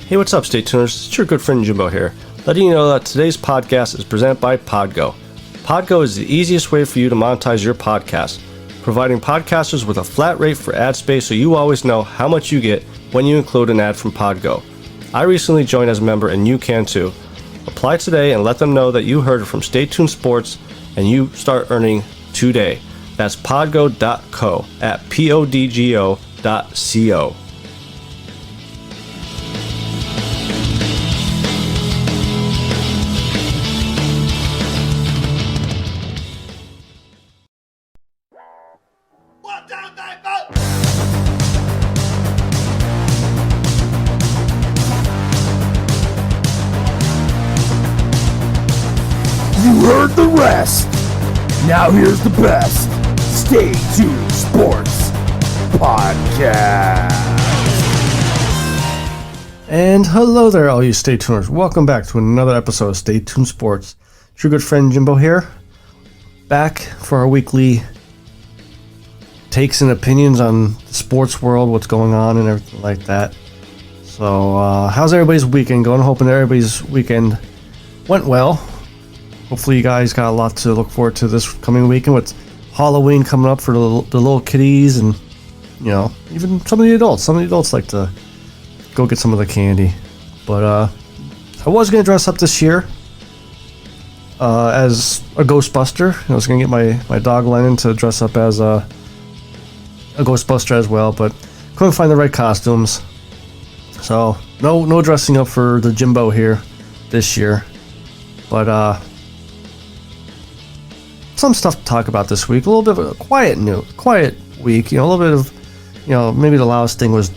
Hey, what's up, Stay Tuners? It's your good friend Jimbo here, letting you know that today's podcast is presented by Podgo. Podgo is the easiest way for you to monetize your podcast, providing podcasters with a flat rate for ad space so you always know how much you get when you include an ad from Podgo. I recently joined as a member and you can too. Apply today and let them know that you heard it from Stay Tuned Sports and you start earning today. That's podgo.co at podgo.co. You heard the rest. Now here's the best Stay Tuned Sports Podcast. And hello there, all you Stay Tuners. Welcome back to another episode of Stay Tuned Sports. It's your good friend Jimbo here, back for our weekly takes and opinions on the sports world, what's going on and everything like that. So, how's everybody's weekend going? Hoping everybody's weekend went well. Hopefully you guys got a lot to look forward to this coming weekend with Halloween coming up for the little kiddies and, you know, even some of the adults. Some of the adults like to go get some of the candy. But I was going to dress up this year as a Ghostbuster. I was going to get my dog Lennon to dress up as a Ghostbuster as well, but couldn't find the right costumes. So no dressing up for the Jimbo here this year. But some stuff to talk about this week. A little bit of a quiet week. You know, a little bit of, you know, maybe the loudest thing was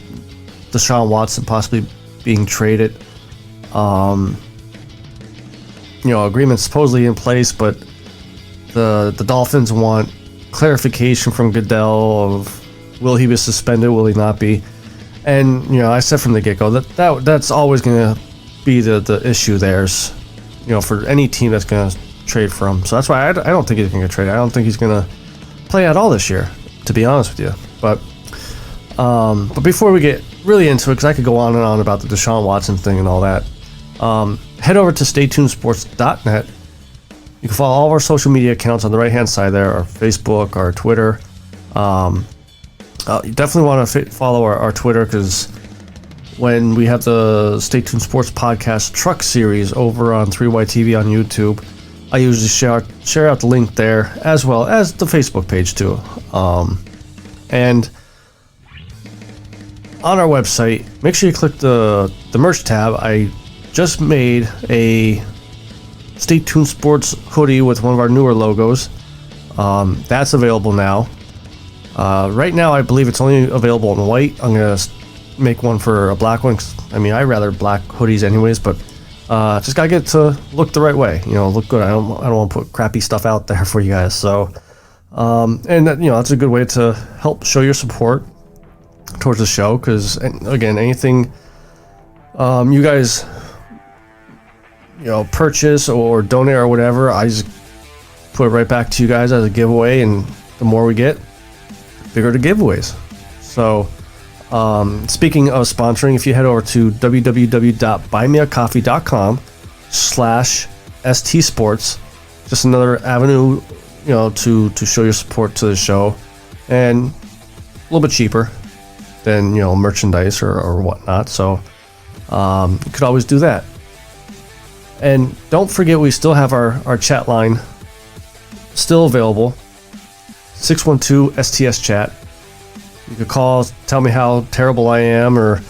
Deshaun Watson possibly being traded. You know, agreement supposedly in place, but the Dolphins want clarification from Goodell of will he be suspended, will he not be? And, you know, I said from the get-go that's always going to be the issue there's, you know, for any team that's going to trade for him. So that's why I don't think he's going to get traded. I don't think he's going to play at all this year, to be honest with you. But before we get really into it, because I could go on and on about the Deshaun Watson thing and all that, head over to staytunesports.net. You can follow all of our social media accounts on the right-hand side there, our Facebook, our Twitter. You definitely want to follow our Twitter, because when we have the Stay Tuned Sports Podcast Truck Series over on 3YTV on YouTube, I usually share out the link there, as well as the Facebook page too. And on our website, make sure you click the merch tab. I just made a Stay Tuned Sports hoodie with one of our newer logos. That's available now. Right now, I believe it's only available in white. I'm gonna make one for a black one. I mean, I rather black hoodies anyways, but just gotta get it to look the right way. You know, look good. I don't want to put crappy stuff out there for you guys. So, and that, you know, that's a good way to help show your support towards the show. Because again, anything you guys, you know, purchase or donate or whatever, I just put it right back to you guys as a giveaway. And the more we get, bigger the giveaways. So, speaking of sponsoring, if you head over to www.buymeacoffee.com/stsports, just another avenue, you know, to show your support to the show, and a little bit cheaper than, you know, merchandise or whatnot. So you could always do that. And don't forget, we still have our chat line still available, 612 STS chat. You could call, tell me how terrible I am, or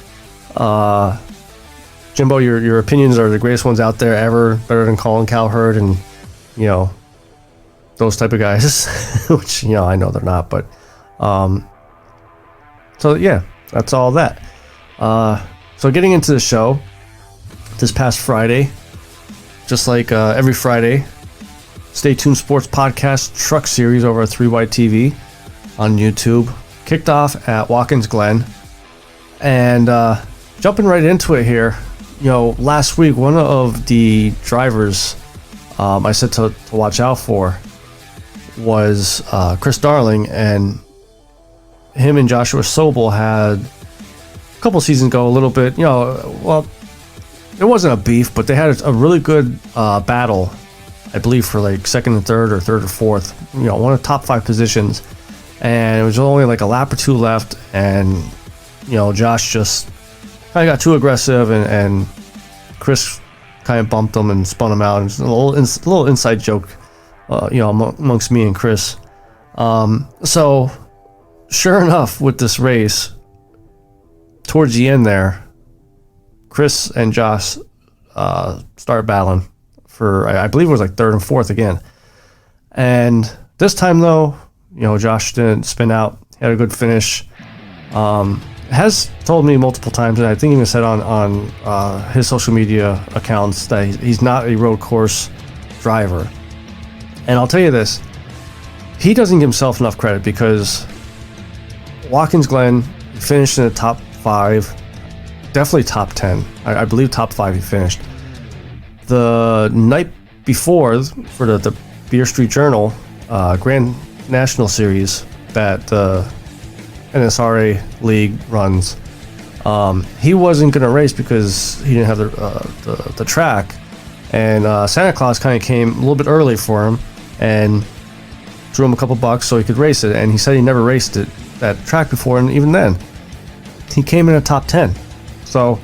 Jimbo, your opinions are the greatest ones out there ever, better than Colin Cowherd and, you know, those type of guys, which, you know, I know they're not, but so yeah, that's all that. So getting into the show, this past Friday, just like every Friday, Stay Tuned Sports Podcast Truck Series over at 3YTV on YouTube kicked off at Watkins Glen. And jumping right into it here, you know, last week, one of the drivers I said to watch out for was Chris Darling, and him and Joshua Sobel had a couple seasons ago a little bit, you know, well, it wasn't a beef, but they had a really good battle, I believe, for like second and third or third or fourth, one of the top 5 positions. And it was only like a lap or 2 left, and Josh just kind of got too aggressive, and Chris kind of bumped him and spun him out. It's a little inside joke, amongst me and Chris. So sure enough, with this race, towards the end there, Chris and Josh started battling for, I believe it was like third and fourth again. And this time though, Josh didn't spin out. He had a good finish. Has told me multiple times, and I think he even said on his social media accounts, that he's not a road course driver. And I'll tell you this, he doesn't give himself enough credit, because Watkins Glen finished in the top 5, definitely top 10. I believe top 5 he finished. The night before, for the Beer Street Journal Grand National Series that the NSRA League runs, he wasn't going to race because he didn't have the track, and Santa Claus kind of came a little bit early for him and drew him a couple bucks so he could race it. And he said he never raced that track before, and even then he came in a top 10. So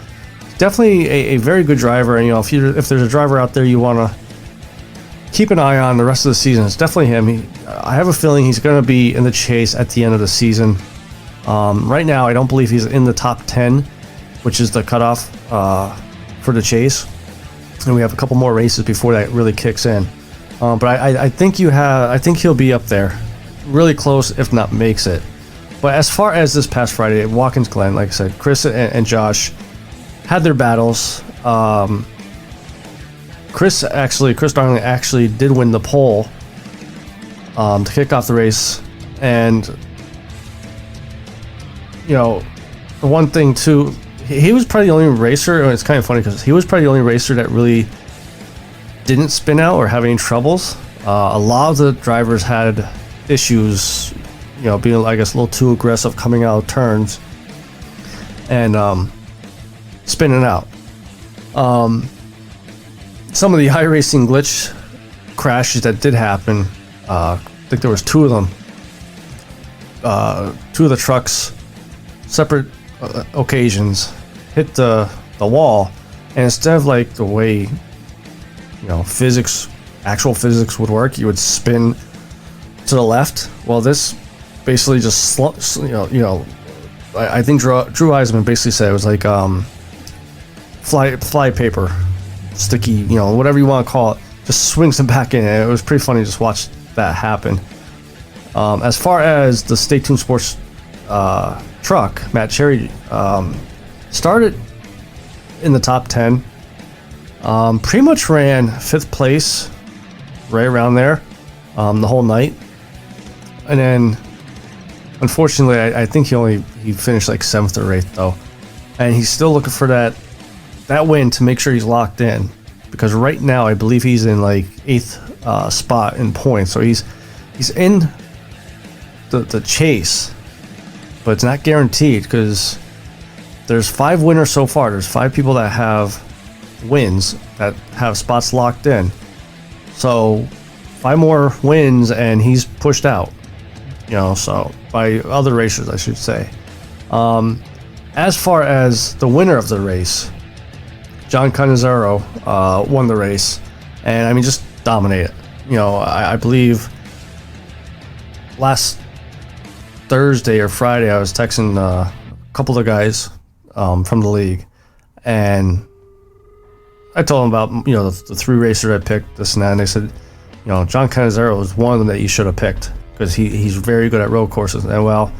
definitely a very good driver. And if there's a driver out there you want to keep an eye on the rest of the season, it's definitely him. I have a feeling he's going to be in the chase at the end of the season. Right now, I don't believe he's in the top 10, which is the cutoff for the chase, and we have a couple more races before that really kicks in. But I think he'll be up there, really close, if not makes it. But as far as this past Friday at Watkins Glen, like I said, Chris and Josh had their battles. Chris Darling actually did win the pole to kick off the race. And the one thing too, he was probably the only racer, and it's kind of funny because he was probably the only racer that really didn't spin out or have any troubles. A lot of the drivers had issues, being, I guess, a little too aggressive coming out of turns and spinning out. Some of the iRacing glitch crashes that did happen, I think there was 2 of them. 2 of the trucks, separate occasions, hit the wall, and instead of like the way actual physics would work, you would spin to the left. Well, this basically just I think Drew Eisman basically said it was like fly paper, sticky, whatever you want to call it, just swings them back in. And it was pretty funny to just watch that happen. As far as the Stay Tuned Sports truck, Matt Cherry started in the top 10, pretty much ran 5th place, right around there, the whole night. And then unfortunately, I think he finished like 7th or 8th though, and he's still looking for that win to make sure he's locked in, because right now I believe he's in like 8th spot in points, so he's in the chase, but it's not guaranteed because there's 5 winners so far. There's 5 people that have wins that have spots locked in, so 5 more wins and he's pushed out, so by other racers, I should say. As far as the winner of the race, John Cannizzaro won the race, and I mean, just dominated. I believe last Thursday or Friday I was texting a couple of guys from the league, and I told them about the 3 racers I picked, this and that, and they said John Cannizzaro was one of them that you should have picked because he's very good at road courses. And well,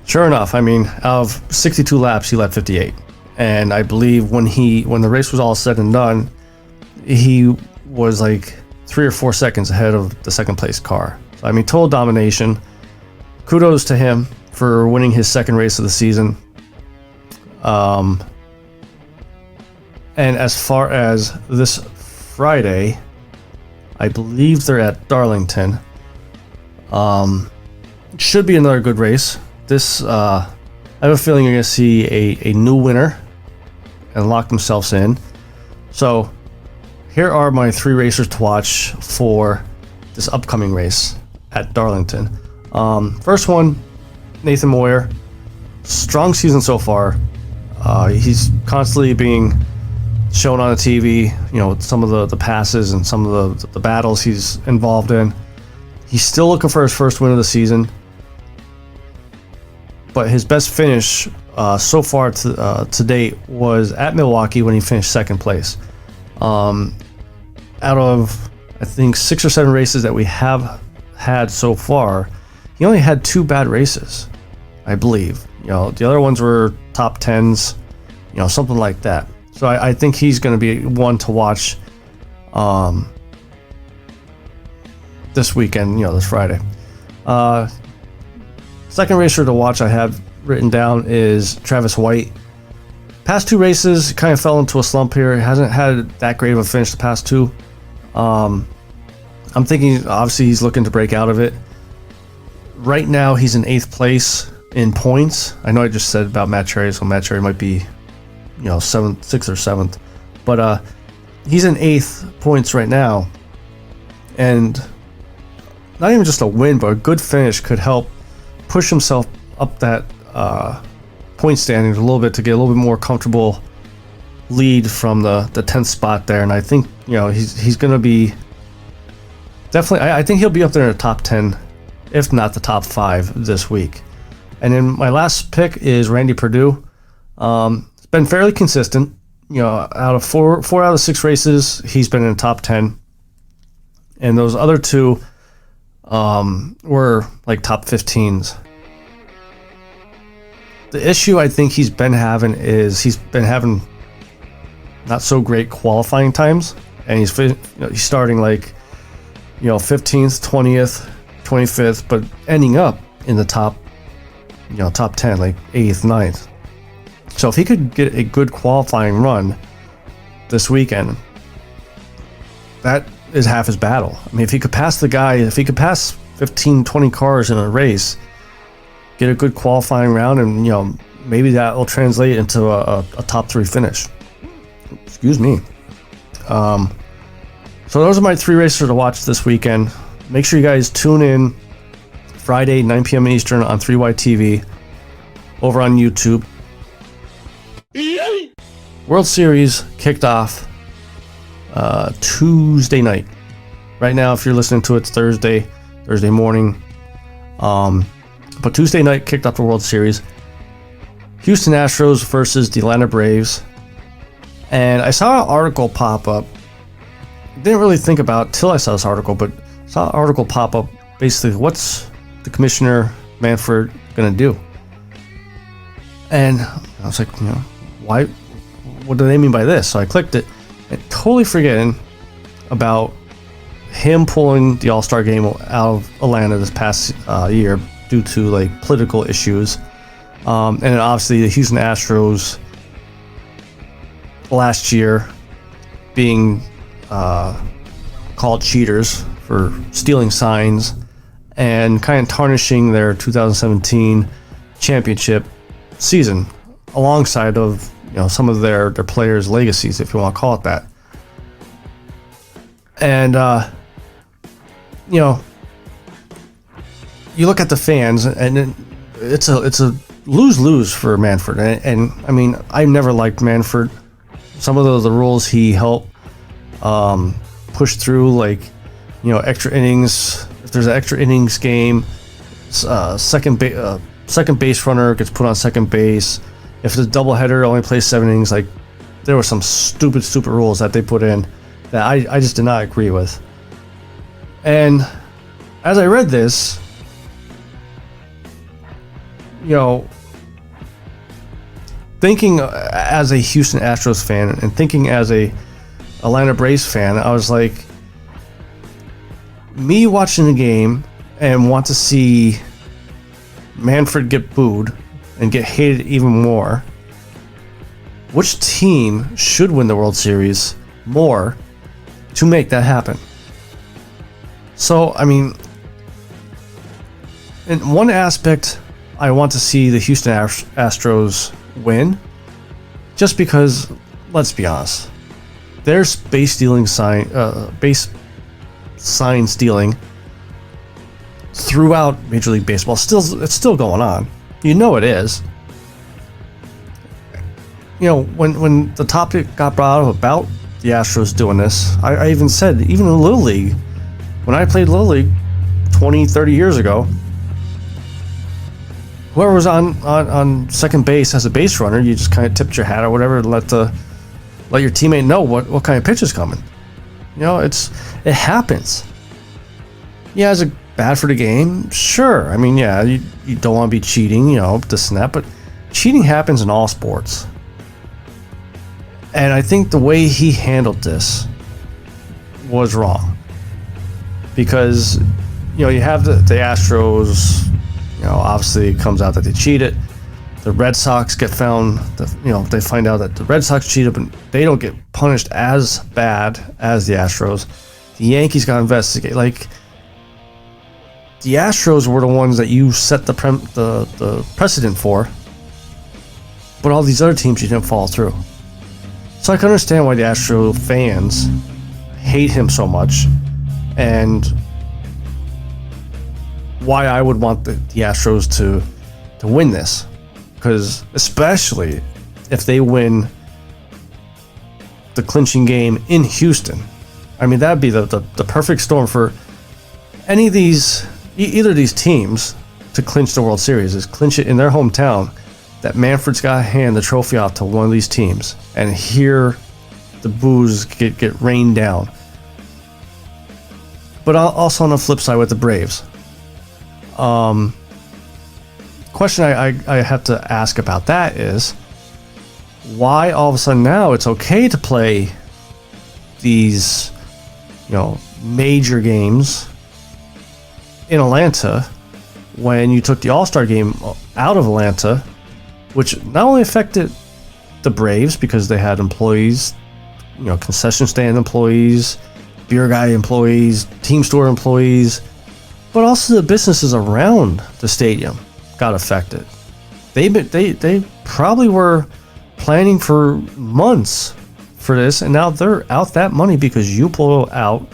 sure enough, I mean, out of 62 laps he led 58. And I believe when the race was all said and done, he was like 3 or 4 seconds ahead of the second place car. So, I mean, total domination. Kudos to him for winning his 2nd race of the season. And as far as this Friday, I believe they're at Darlington. Should be another good race. This I have a feeling you're going to see a new winner, and lock themselves in. So here are my 3 racers to watch for this upcoming race at Darlington. First one, Nathan Moyer. Strong season so far. He's constantly being shown on the TV, some of the passes and some of the battles he's involved in. He's still looking for his first win of the season, but his best finish so far to date was at Milwaukee when he finished second place. Out of, I think, 6 or 7 races that we have had so far, he only had 2 bad races, I believe. The other ones were top 10s, something like that. So I think he's going to be one to watch this weekend, this Friday. Second racer to watch I have written down is Travis White. Past 2 races, kind of fell into a slump here. He hasn't had that great of a finish the past 2. I'm thinking, obviously, he's looking to break out of it. Right now, he's in 8th place in points. I know I just said about Matt Cherry, so Matt Cherry might be, 7th, 6th or 7th. But he's in 8th points right now. And not even just a win, but a good finish could help push himself up that point standings a little bit to get a little bit more comfortable lead from the 10th spot there. And I think, he's going to be definitely, I think he'll be up there in the top 10, if not the top 5 this week. And then my last pick is Randy Perdue. It's been fairly consistent. Out of 4 out of 6 races, he's been in the top 10. And those other 2 were like top 15s. The issue I think he's been having is he's been having not so great qualifying times, and he's starting like 15th, 20th, 25th, but ending up in the top top 10, like 8th, 9th. So if he could get a good qualifying run this weekend, that is half his battle. I mean, if he could pass 15, 20 cars in a race, get a good qualifying round, and maybe that will translate into a top 3 finish. Excuse me. So those are my 3 racers to watch this weekend. Make sure you guys tune in Friday, 9 p.m. Eastern on 3Y TV over on YouTube. World Series kicked off Tuesday night. Right now, if you're listening to it, it's Thursday morning. But Tuesday night kicked off the World Series. Houston Astros versus the Atlanta Braves. And I saw an article pop up. Didn't really think about it till I saw this article, but saw an article pop up. Basically, what's the Commissioner Manfred going to do? And I was like, why? What do they mean by this? So I clicked it, and totally forgetting about him pulling the AllStar Game out of Atlanta this past year due to like political issues, and then obviously the Houston Astros last year being called cheaters for stealing signs and kind of tarnishing their 2017 championship season alongside of some of their players' legacies, if you want to call it that. And you look at the fans, and it's a lose-lose for Manfred. And I mean, I never liked Manfred. Some of the rules he helped push through, like extra innings. If there's an extra innings game, second base runner gets put on second base. If it's a doubleheader, only plays 7 innings. Like, there were some stupid rules that they put in that I just did not agree with. And as I read this, thinking as a Houston Astros fan and thinking as a Atlanta Braves fan, I was like, me watching the game and want to see Manfred get booed and get hated even more. Which team should win the World Series more to make that happen? So, I mean, in one aspect, I want to see the Houston Astros win, just because let's be honest. There's base sign stealing throughout Major League Baseball. It's still going on. You know it is. You know, when the topic got brought up about the Astros doing this, I even said, even in Little League, when I played Little League 20, 30 years ago, whoever was on second base as a base runner, you just kind of tipped your hat or whatever and let your teammate know what kind of pitch is coming. You know, it happens. Yeah, is it bad for the game? Sure. I mean, yeah, you don't want to be cheating, you know, this and that, but cheating happens in all sports. And I think the way he handled this was wrong. Because, you know, you have the Astros, you know, obviously it comes out that they cheated. The Red Sox get found, they find out that the Red Sox cheated, but they don't get punished as bad as the Astros. The Yankees got investigated. Like, the Astros were the ones that you set the precedent for, but all these other teams you didn't follow through. So I can understand why the Astro fans hate him so much, and why I would want the Astros to win this. Because especially if they win the clinching game in Houston, I mean, that'd be the perfect storm for any of these, either of these teams to clinch the World Series, is clinch it in their hometown, that Manfred's got to hand the trophy off to one of these teams and hear the boos get rained down. But also on the flip side with the Braves. Question I have to ask about that is, why all of a sudden now it's okay to play these, you know, major games in Atlanta when you took the AllStar Game out of Atlanta, which not only affected the Braves because they had employees, you know, concession stand employees, beer guy employees, team store employees, but also the businesses around the stadium got affected. They probably were planning for months for this, and now they're out that money because you pull out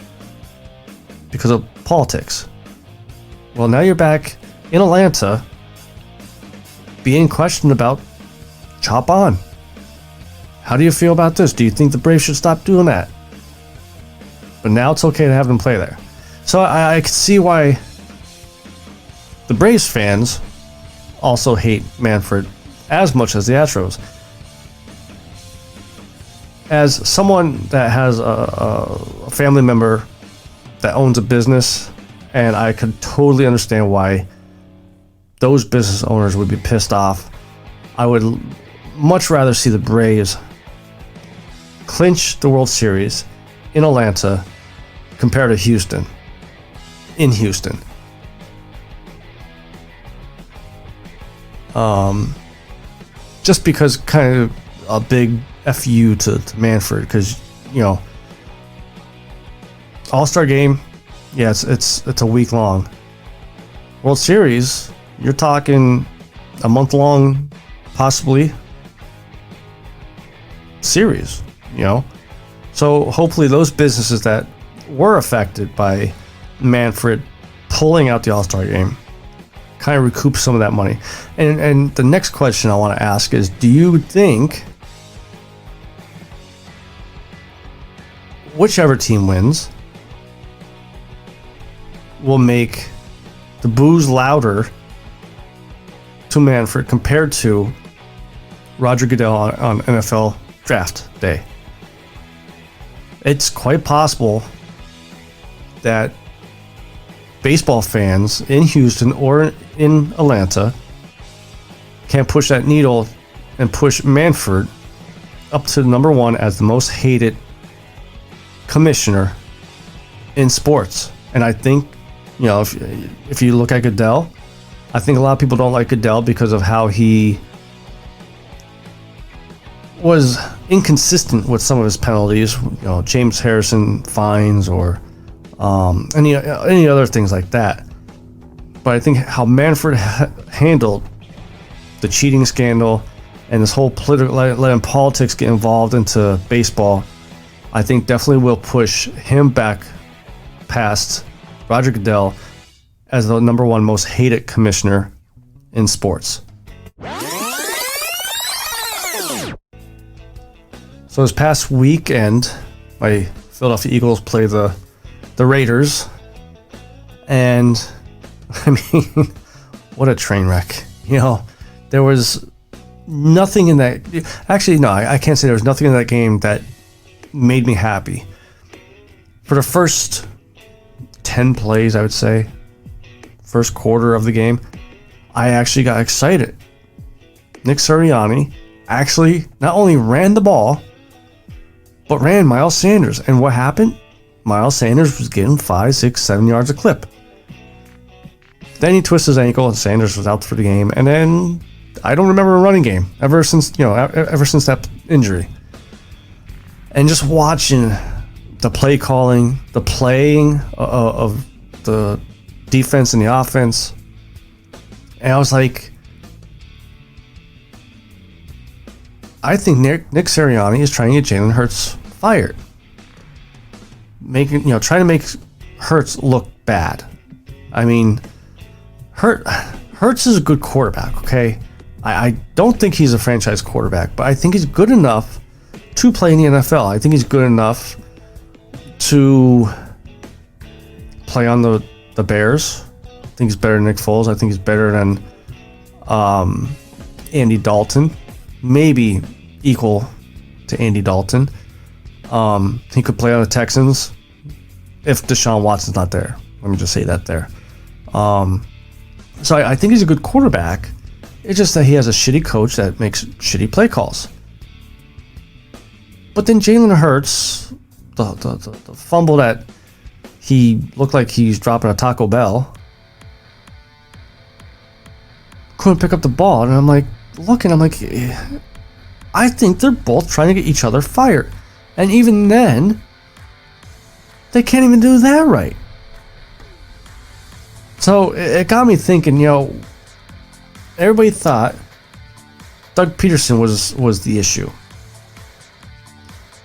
because of politics. Well, now you're back in Atlanta being questioned about chop on. How do you feel about this? Do you think the Braves should stop doing that? But now it's okay to have them play there. So I can see why the Braves fans also hate Manfred as much as the Astros. As someone that has a family member that owns a business, and I could totally understand why those business owners would be pissed off, I would much rather see the Braves clinch the World Series in Atlanta compared to Houston. In Houston. Just because kind of a big FU to Manfred, because, you know, All-Star Game, yeah, it's a week long. World Series, you're talking a month long, possibly, series, you know. So hopefully those businesses that were affected by Manfred pulling out the All-Star Game kind of recoup some of that money. And the next question I want to ask is, do you think whichever team wins will make the boos louder to Manfred compared to Roger Goodell on NFL draft day? It's quite possible that baseball fans in Houston or in Atlanta can push that needle and push Manfred up to number one as the most hated commissioner in sports. And I think, you know, if you look at Goodell, I think a lot of people don't like Goodell because of how he was inconsistent with some of his penalties, you know, James Harrison fines or any other things like that. But I think how Manfred handled the cheating scandal and this whole letting politics get involved into baseball, I think definitely will push him back past Roger Goodell as the #1 most hated commissioner in sports. So this past weekend, my Philadelphia Eagles play the Raiders, and I mean, what a train wreck. You know, there was nothing in that. Actually, no, I can't say there was nothing in that game that made me happy. For the first 10 plays, I would say, first quarter of the game, I actually got excited. Nick Sirianni actually not only ran the ball, but ran Miles Sanders. And what happened? Miles Sanders was getting 5, 6, 7 yards a clip. Then he twisted his ankle and Sanders was out for the game. And then I don't remember a running game ever since that injury. And just watching the play calling, the playing of the defense and the offense, and I was like, I think Nick Sirianni is trying to get Jalen Hurts fired, trying to make Hurts look bad. I mean, Hurts is a good quarterback. Okay, I don't think he's a franchise quarterback, but I think he's good enough to play in the NFL. I think he's good enough to play on the Bears. I think he's better than Nick Foles. I think he's better than Andy Dalton, maybe equal to Andy Dalton. He could play on the Texans if Deshaun Watson's not there. Let me just say that there. So I think he's a good quarterback. It's just that he has a shitty coach that makes shitty play calls. But then Jalen Hurts, the fumble that he looked like he's dropping a Taco Bell, couldn't pick up the ball. And I'm like, I think they're both trying to get each other fired. And even then, they can't even do that right. So it got me thinking, everybody thought Doug Peterson was the issue.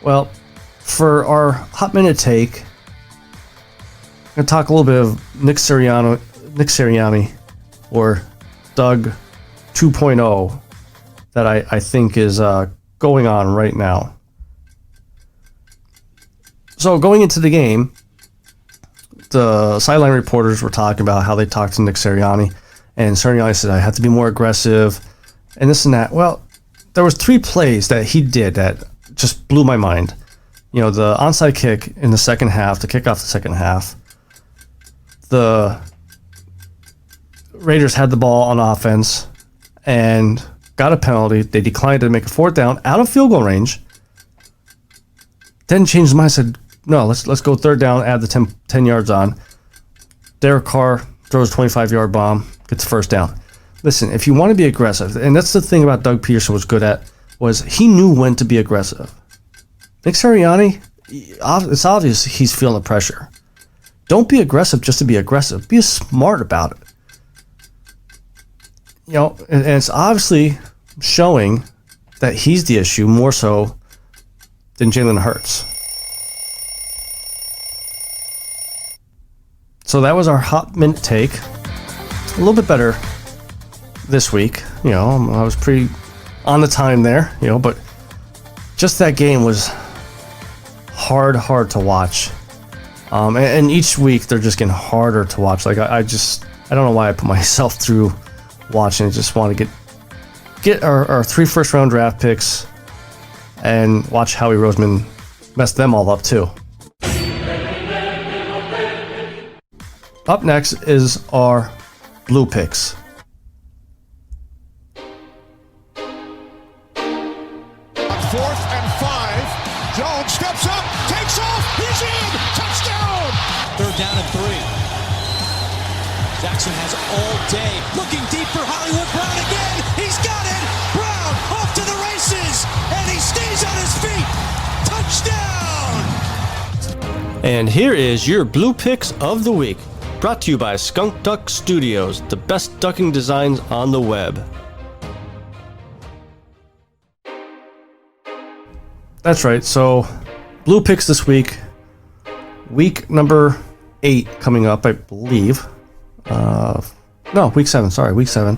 Well, for our hot minute take, I'm going to talk a little bit of Nick Sirianni, or Doug 2.0, that I think is going on right now. So going into the game, the sideline reporters were talking about how they talked to Nick Sirianni, and Sirianni said, I have to be more aggressive, and this and that. Well, there was 3 plays that he did that just blew my mind. The onside kick in the second half, to kick off the second half, the Raiders had the ball on offense and got a penalty. They declined to make a 4th down out of field goal range. Then changed his mind, said, no, let's go 3rd down, add the 10 yards on. Derek Carr throws a 25-yard bomb, gets the 1st down. Listen, if you want to be aggressive, and that's the thing about Doug Peterson was good at, was he knew when to be aggressive. Nick Sirianni, it's obvious he's feeling the pressure. Don't be aggressive just to be aggressive. Be smart about it. And it's obviously showing that he's the issue more so than Jalen Hurts. So that was our hot minute take. A little bit better this week. I was pretty on the time there, but just that game was hard to watch. And each week they're just getting harder to watch. Like I don't know why I put myself through watching. I just want to get our 3 first-round draft picks and watch Howie Roseman mess them all up too. Up next is our blue picks. 4th and 5. Jones steps up, takes off, he's in! Touchdown! 3rd down and 3. Jackson has all day, looking deep for Hollywood Brown again. He's got it! Brown off to the races, and he stays on his feet. Touchdown! And here is your blue picks of the week, brought to you by Skunk Duck Studios, the best ducking designs on the web. That's right. So, blue picks this week. Week number 8 coming up, I believe. No, week 7. Sorry, week 7.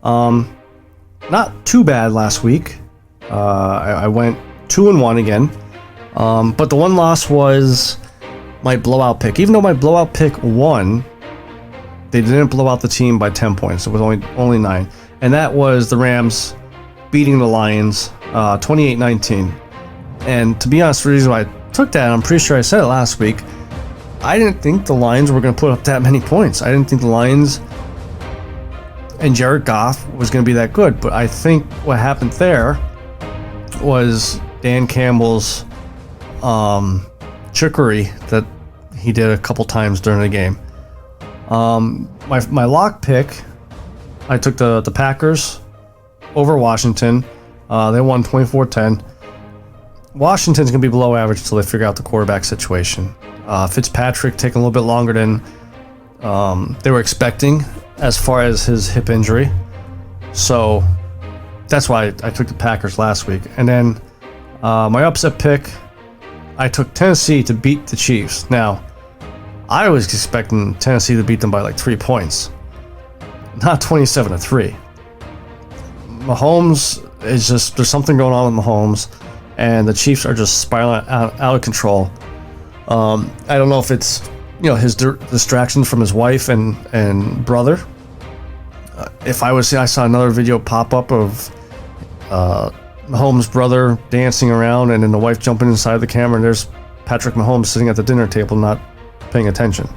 Not too bad last week. I went 2-1 again. But the one loss was my blowout pick. Even though my blowout pick won, they didn't blow out the team by 10 points. It was only 9. And that was the Rams beating the Lions 28-19. And to be honest, the reason why I took that, I'm pretty sure I said it last week, I didn't think the Lions were going to put up that many points. I didn't think the Lions and Jared Goff was going to be that good. But I think what happened there was Dan Campbell's trickery that he did a couple times during the game. My lock pick, I took the Packers over Washington. They won 24-10. Washington's going to be below average until they figure out the quarterback situation. Fitzpatrick taking a little bit longer than they were expecting as far as his hip injury. So that's why I took the Packers last week. And then my upset pick, I took Tennessee to beat the Chiefs. Now, I was expecting Tennessee to beat them by like 3 points, not 27-3. Mahomes is just, there's something going on with Mahomes, and the Chiefs are just spiraling out of control. I don't know if it's, his distraction from his wife and brother. I saw another video pop up of Mahomes' brother dancing around, and then the wife jumping inside the camera, and there's Patrick Mahomes sitting at the dinner table not paying attention.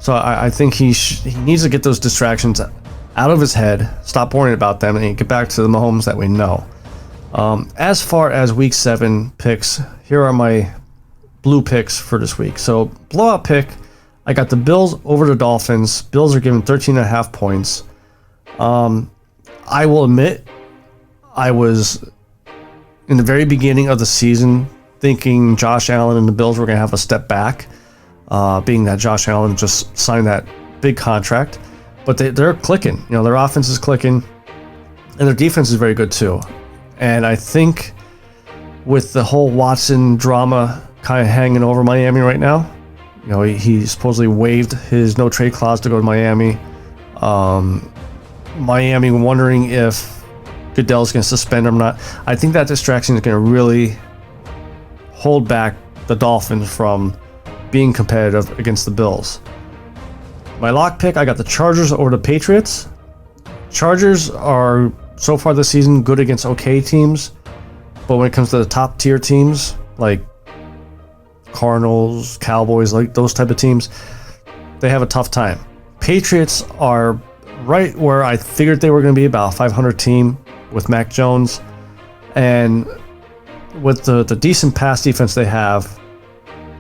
So I think he needs to get those distractions out of his head, stop worrying about them, and get back to the Mahomes that we know. As far as week 7 picks, here are my blue picks for this week. So blowout pick, I got the Bills over the Dolphins. Bills are given 13.5 points. I will admit, I was in the very beginning of the season thinking Josh Allen and the Bills were going to have a step back, being that Josh Allen just signed that big contract. But they're clicking. Their offense is clicking, and their defense is very good too. And I think with the whole Watson drama kind of hanging over Miami right now, he supposedly waived his no trade clause to go to Miami. Miami wondering if Goodell's going to suspend him or not. I think that distraction is going to really hold back the Dolphins from being competitive against the Bills. My lock pick, I got the Chargers over the Patriots. Chargers are, so far this season, good against okay teams. But when it comes to the top tier teams, like Cardinals, Cowboys, like those type of teams, they have a tough time. Patriots are right where I figured they were going to be, about a 500 team with Mac Jones. And with the decent pass defense they have,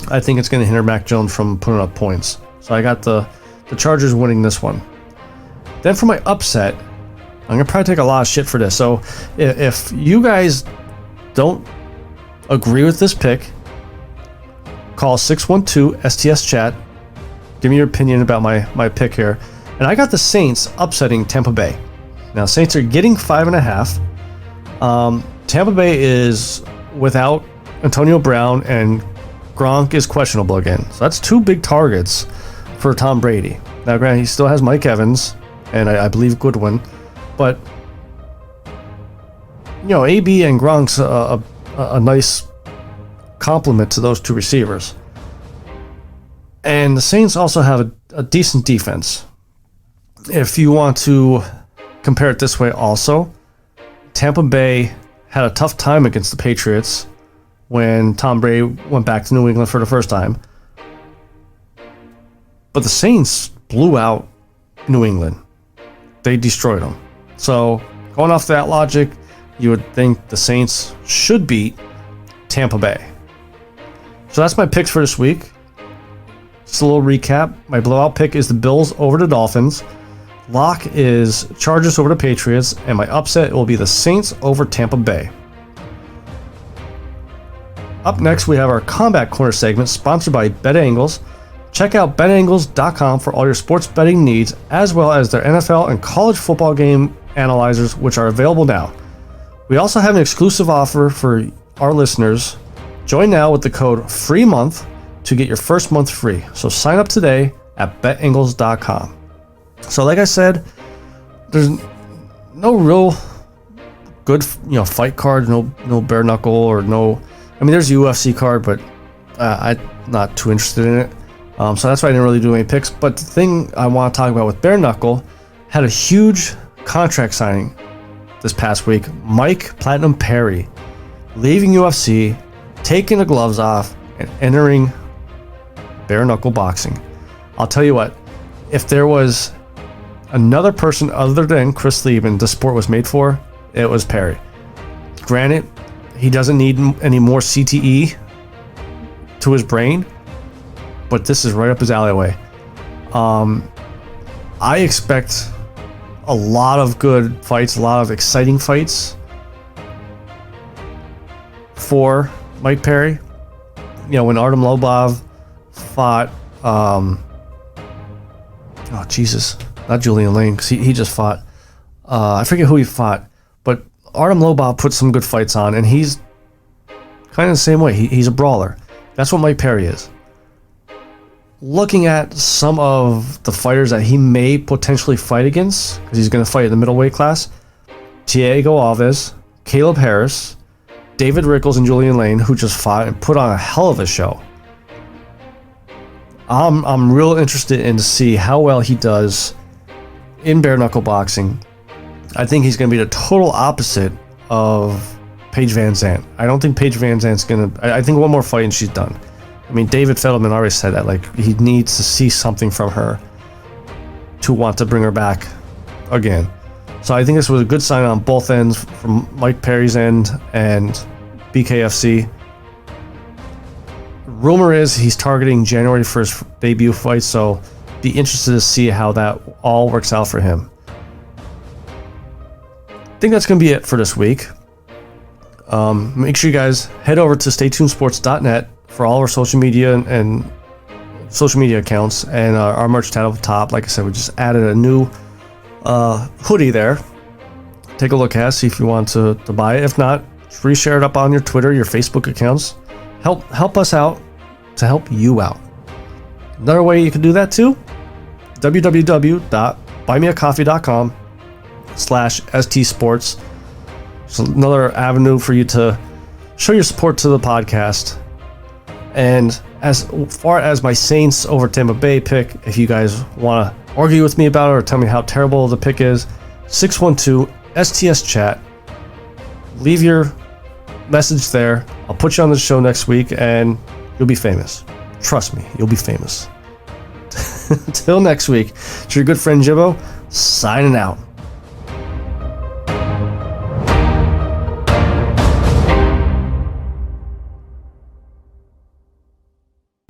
I think it's going to hinder Mac Jones from putting up points. So I got the Chargers winning this one. Then for my upset, I'm going to probably take a lot of shit for this. So if you guys don't agree with this pick, call 612-STS-CHAT. Give me your opinion about my pick here. And I got the Saints upsetting Tampa Bay. Now, Saints are getting 5.5. Tampa Bay is without Antonio Brown, and Gronk is questionable again. So that's 2 big targets for Tom Brady. Now, granted, he still has Mike Evans, and I believe Goodwin. But, AB and Gronk's a nice complement to those 2 receivers. And the Saints also have a decent defense. If you want to compare it this way also, Tampa Bay had a tough time against the Patriots when Tom Brady went back to New England for the first time. But the Saints blew out New England. They destroyed them. So, going off that logic, you would think the Saints should beat Tampa Bay. So that's my picks for this week. Just a little recap. My blowout pick is the Bills over the Dolphins. Lock is Chargers over the Patriots. And my upset will be the Saints over Tampa Bay. Up next, we have our Combat Corner segment sponsored by BetAngles. Check out betangles.com for all your sports betting needs, as well as their NFL and college football game analyzers, which are available now. We also have an exclusive offer for our listeners, join now with the code FREEMONTH to get your first month free. So sign up today at betangles.com. So like I said, there's no real good, fight card, no bare knuckle or no. I mean, there's a UFC card, but I'm not too interested in it. So that's why I didn't really do any picks. But the thing I want to talk about with bare knuckle had a huge contract signing this past week. Mike Platinum Perry leaving UFC, taking the gloves off, and entering bare knuckle boxing. I'll tell you what, if there was another person other than Chris Lieben the sport was made for, it was Perry. Granted, he doesn't need any more CTE to his brain, but this is right up his alleyway. I expect a lot of good fights, a lot of exciting fights for Mike Perry. When Artem Lobov fought, not Julian Lane, because he just fought. I forget who he fought, but Artem Lobov put some good fights on, and he's kind of the same way. He's a brawler. That's what Mike Perry is. Looking at some of the fighters that he may potentially fight against, because he's going to fight in the middleweight class: Thiago Alves, Caleb Harris, David Rickles, and Julian Lane, who just fought and put on a hell of a show. I'm real interested in to see how well he does in bare knuckle boxing. I think he's going to be the total opposite of Paige Van Zandt. I don't think Paige Van Zandt's going to. I think one more fight and she's done. I mean, David Fettleman already said that. Like, he needs to see something from her to want to bring her back again. So I think this was a good sign on both ends, from Mike Perry's end and BKFC. Rumor is he's targeting January for his debut fight, so be interested to see how that all works out for him. I think that's going to be it for this week. Make sure you guys head over to staytunesports.net for all our social media and social media accounts, and our merch tab up top. Like I said, we just added a new hoodie there. Take a look at it, see if you want to buy it. If not, just reshare it up on your Twitter, your Facebook accounts. Help us out to help you out. Another way you can do that too, www.buymeacoffee.com/STSports. It's another avenue for you to show your support to the podcast. And as far as my Saints over Tampa Bay pick, if you guys want to argue with me about it or tell me how terrible the pick is, 612-STS chat. Leave your message there. I'll put you on the show next week and you'll be famous. Trust me, you'll be famous. Until next week, it's your good friend Jimbo, signing out.